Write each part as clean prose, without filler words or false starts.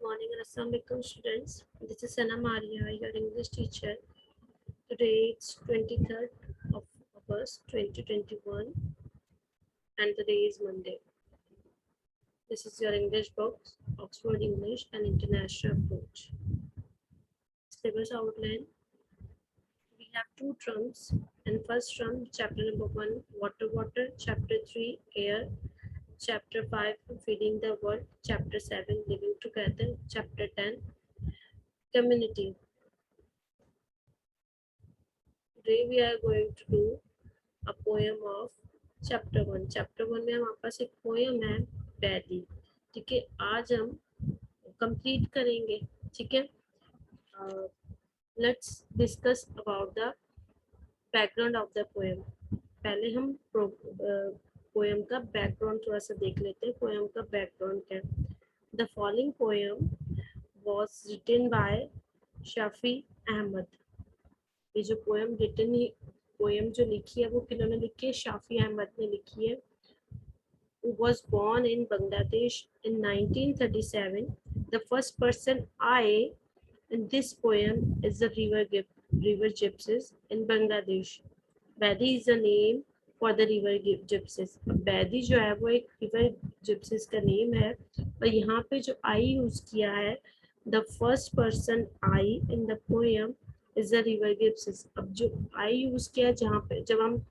Good morning and Assalamualaikum students. This is Sana Maria, your English teacher. Today it's 23rd of August 2021 and today is Monday. This is your English books, Oxford English and International Approach. Syllabus outline. We have two terms. In first term, chapter number 1, water, chapter 3, air, chapter 5, feeding the world, chapter 7, living together, chapter 10, community. Today we are going to do a poem of chapter 1. Chapter 1 में हमारे पास एक poem है बैदी. ठीक है, आज हम complete करेंगे. ठीक है, let's discuss about the background of the poem. पहले हम poem का background थोड़ा सा देख लेते हैं. poem का background क्या है? The following poem was written by Shafi Ahmad. ये जो पोएम जो लिखी है वो किन्होंने लिखी है? शाफी अहमद ने लिखी है. Who was born in Bangladesh in 1937. The first person I in this poem is the river gypsies in Bangladesh. Badi is the name for the river gypsies. Badi जो है वो एक river gypsies का नेम है और यहाँ पे जो I यूज किया है, the first person I in the poem is the river gypsies. अब जो I यूज किया जहाँ पे जब हम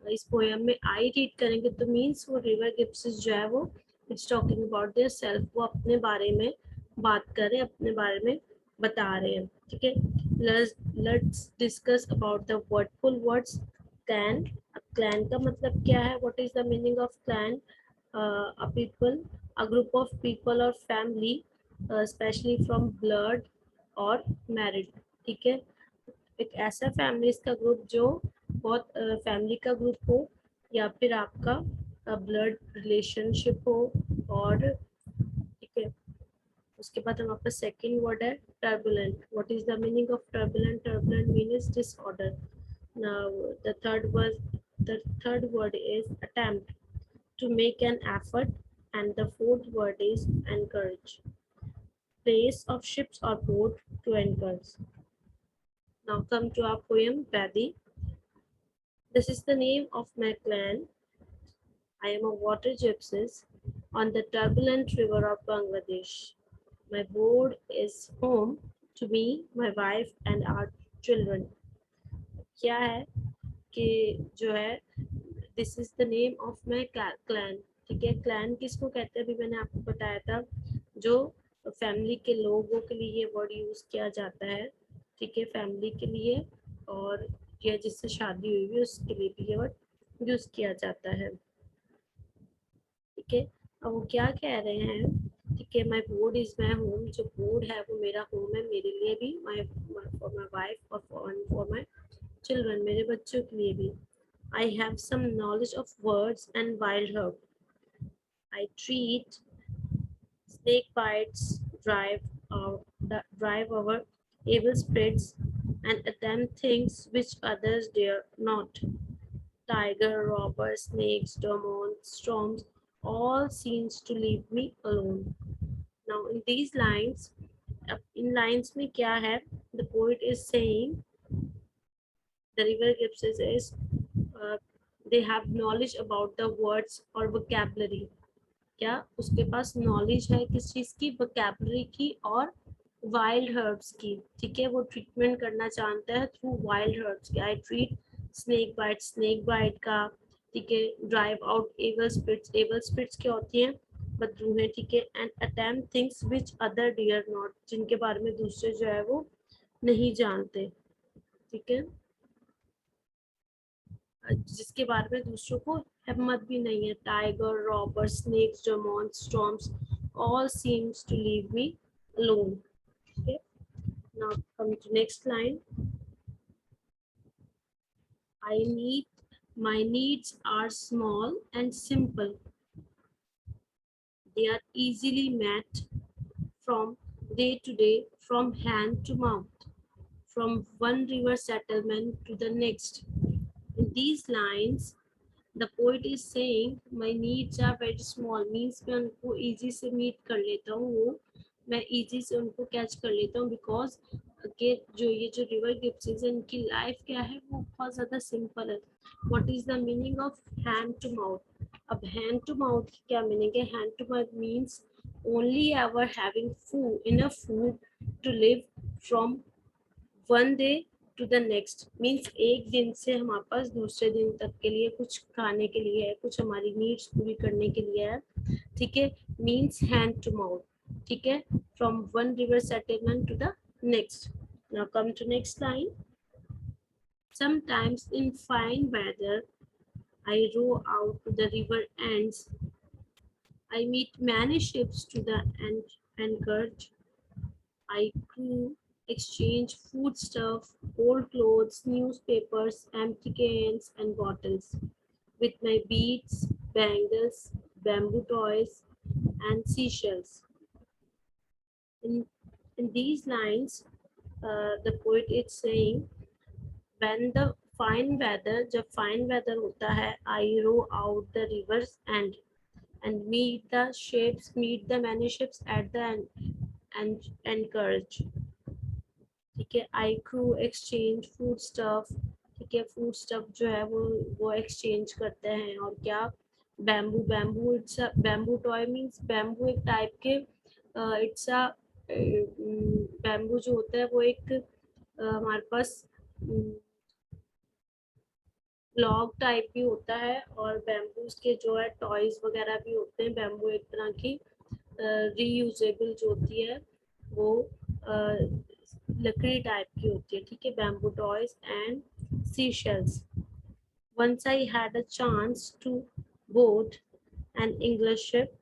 इस पोएम में I रीड करेंगे तो मीन्स वो रिवर गिप्सिस जो है वो it's talking about their self. वो अपने बारे में बात कर रहे हैं, अपने बारे में बता रहे हैं. ठीक है, let's discuss about the वर्डफुल words. Clan. Clan का मतलब क्या है? What is the meaning of clan? A people, a group of people और फैमिली स्पेशली फ्रॉम ब्लड और मैरिड. ठीक है, एक ऐसा फैमिलीज का ग्रुप जो बहुत फैमिली का ग्रुप हो या फिर आपका ब्लड रिलेशनशिप हो. और ठीक है, उसके बाद हमारे पास सेकेंड वर्ड है turbulent. What is the meaning of turbulent? Turbulent means disorder. Now the third word is attempt, to make an effort. And the fourth word is anchorage, place of ships और boat to anchors. Now come to our poem, Badi. This is the name of my clan. I am a water gypsy on the turbulent river of Bangladesh. My board is home to me, my wife and our children. क्या है कि जो है this is the name of my clan. ठीक है, clan किसको कहते हैं? अभी मैंने आपको बताया था जो फैमिली के लोगों के लिए ये वर्ड यूज किया जाता है. ठीक है, फैमिली के लिए और या जिससे शादी हुई है उसके लिए भी ये वर्ड यूज किया जाता है. ठीक है, अब वो क्या कह रहे हैं? ठीक है, my board is my home. जो बोर्ड है वो मेरा होम है, मेरे लिए भी, फॉर माई वाइफ और फॉर माई चिल्ड्रन, मेरे बच्चों के लिए भी. I have some knowledge of words and wild herb. I treat snake bites, drive over evil spirits and attempt things which others dare not. Tiger, robbers, snakes, demons, storms, all seems to leave me alone. Now in these lines, in lines में क्या है? The poet is saying the river gypsies is they have knowledge about the words or vocabulary. क्या उसके पास knowledge है किस चीज की? Vocabulary की और वाइल्ड हर्ब्स की. ठीक है, वो ट्रीटमेंट करना जानता है थ्रू वाइल्ड हर्ब्स की. आई ट्रीट स्नेक बाइट का. ठीक है, drive out evil spirits. Evil spirits क्या होती हैं? बदरूहें. ठीक है, and attempt things which other dare not, जिनके बारे में दूसरे जो है वो नहीं जानते. ठीक है, जिसके बारे में दूसरों को हिम्मत भी नहीं है. Tiger, robber, snakes, demons, storms, all seems to leave me alone. Okay, now come to next line. My needs are small and simple. They are easily met from day to day, from hand to mouth, from one river settlement to the next. In these lines, the poet is saying my needs are very small, means मैं उनको easy से meet कर लेता हूँ. मैं easy से उनको catch कर लेता हूँ, बिकॉज के जो ये जो रिवर गिप्सीज है इनकी लाइफ क्या है वो बहुत ज़्यादा सिंपल है. What is the meaning of hand to mouth? अब हैंड टू माउथ की क्या मीनिंग है? Hand to mouth means only ever having food, enough food to live from one day to the next. Means एक दिन से हमारे पास दूसरे दिन तक के लिए कुछ खाने के लिए है, कुछ हमारी नीड्स पूरी करने के लिए है. ठीक है, मीन्स हैंड टू माउथ. ठीक है, from one river settlement to the next. Now come to next line. Sometimes in fine weather, I row out to the river ends. I meet many ships to the anchorage. I crew, exchange foodstuff, old clothes, newspapers, empty cans and bottles with my beads, bangles, bamboo toys, and seashells. In, in these lines, the poet is saying, when the fine weather, जब fine weather होता है, I row out the rivers and meet the ships, meet the many ships at the and anchorage. ठीक है, आई crew exchange food stuff. ठीक है, food stuff जो है वो एक्सचेंज करते हैं. और क्या? Bamboo. Bamboo it's a bamboo toy. Means bamboo एक टाइप के इट्स अ बैम्बू जो होता है वो एक हमारे पास लॉग टाइप भी होता है, और बैम्बू के जो है टॉयज वगैरह भी होते हैं. बैम्बू एक तरह की रीयूजेबल जो होती है वो लकड़ी टाइप की होती है. ठीक है, bamboo toys and seashells. Once I had a chance to board an English ship.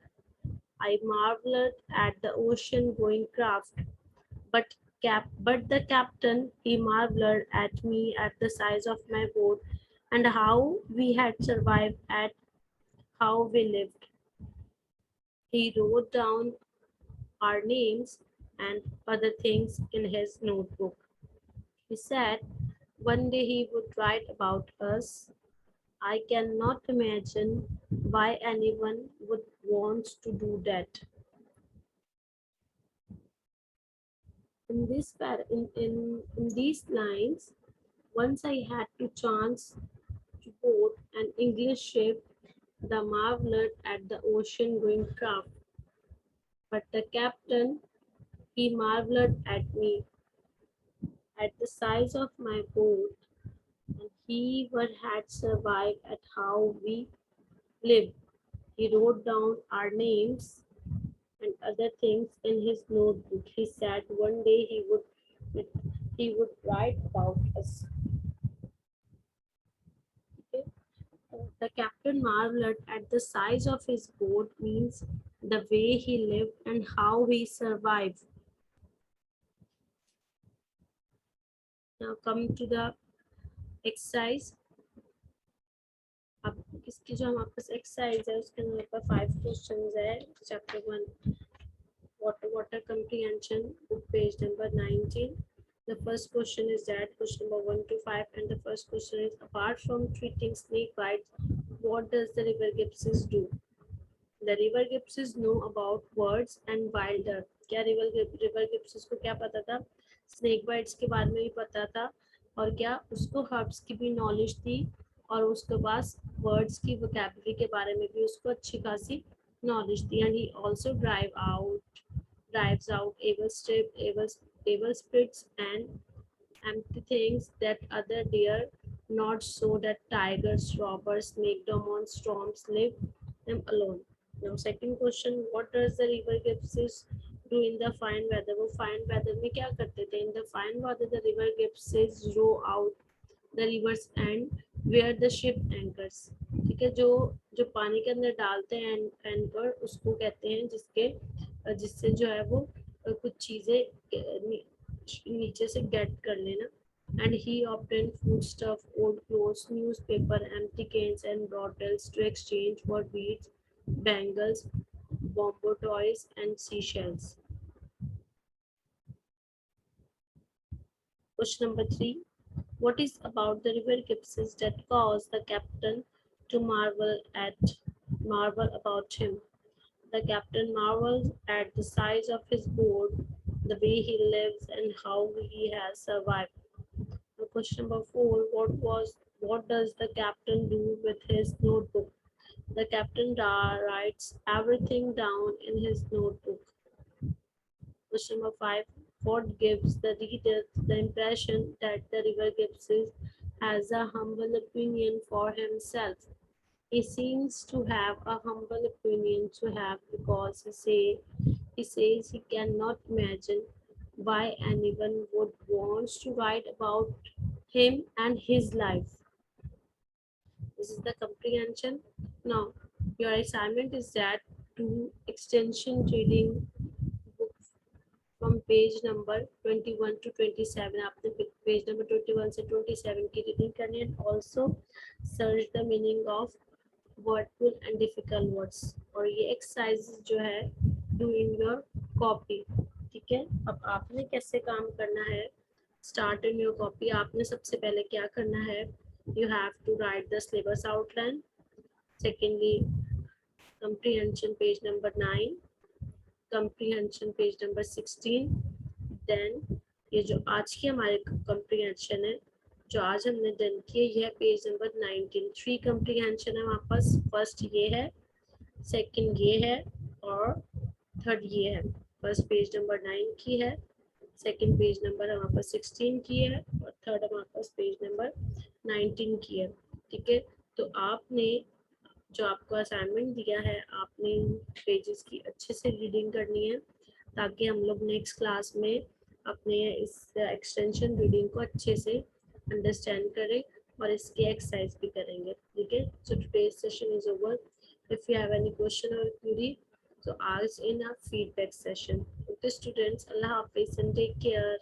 I marveled at the ocean going craft, but the captain, he marveled at me, at the size of my boat, and how we had survived, at how we lived. He wrote down our names and other things in his notebook. He said one day he would write about us. I cannot imagine why anyone would want to do that. In these lines, once I had to chance to board an English ship, the marveled at the ocean going craft, but the captain, he marveled at me, at the size of my boat, and he what had survived, at how we lived. He wrote down our names and other things in his notebook. He said one day he would write about us. Okay? The captain marveled at the size of his boat, means the way he lived and how he survived. Now come to the exercise. अब इसकी जो हमारे पास exercise है उसके अंदर पर 5 questions है. Chapter 1 water comprehension, book page number 19. The first question is that question number 1 to 5, and the first question is, apart from treating snake bites, what does the river gypsies do? The river gypsies know about birds and wild duck. क्या river gypsies को क्या पता था? Snake bites के बारे में भी पता था, और क्या उसको herbs की भी knowledge थी, और उसके पास words की vocabulary के बारे में भी उसको अच्छी खासी knowledge थी. And he also drives out evil spirits and empty things that other dare not, so that tigers, robbers, snake demons, storms leave them alone. Now second question, what does the river gypsies do in the fine weather? वो fine weather में क्या करते थे? In the fine weather, the river gypsies row out the rivers and where the ship anchors. ठीक है, जो जो पानी के अंदर डालते हैं एंकर, उसको कहते हैं जिससे जो है वो कुछ चीजें नीचे से गेट कर लेना. And he obtained foodstuff, old clothes, newspaper, empty cans and bottles to exchange for beads, bangles, bamboo toys and seashells. Question number 3. What is about the river gypsies that caused the captain to marvel about him? The captain marvels at the size of his boat, the way he lives, and how he has survived. Question number 4. What does the captain do with his notebook? The captain writes everything down in his notebook. Question number 5. What gives the reader the impression that the river Gibbs has a humble opinion for himself? He seems to have a humble opinion to have because he says he cannot imagine why anyone would want to write about him and his life. This is the comprehension. Now, your assignment is that do extension reading book from page number 21 to 27. आपने page number 21 से 27 की reading करनी है. Also search the meaning of wordful and difficult words. और ये exercise जो है do in your copy. ठीक है. अब आपने कैसे काम करना है? Start in your copy. आपने सबसे पहले क्या करना है? You have to write the syllabus outline. Secondly, comprehension page number 9, comprehension page number 16. Then ये जो आज की हमारे comprehension है, जो आज हमने डन किए, ये है पेज नंबर 19. 3 comprehension है हमारे पास. फर्स्ट ये है, सेकंड ये है और थर्ड ये है. फर्स्ट पेज नंबर 9 की है, सेकंड पेज नंबर हमारे पास 16 की है और थर्ड हमारे पास पेज नंबर 19 की है. ठीक है. तो आपने जो आपको असाइनमेंट दिया है, आपने इन पेजेस की अच्छे से रीडिंग करनी है ताकि हम लोग नेक्स्ट क्लास में अपने इस एक्सटेंशन रीडिंग को अच्छे से अंडरस्टैंड करें और इसकी एक्सरसाइज भी करेंगे. ठीक है. So today's session is over. If you have any question और query, so ask in a feedback session. Okay students, Allah Hafiz and take care.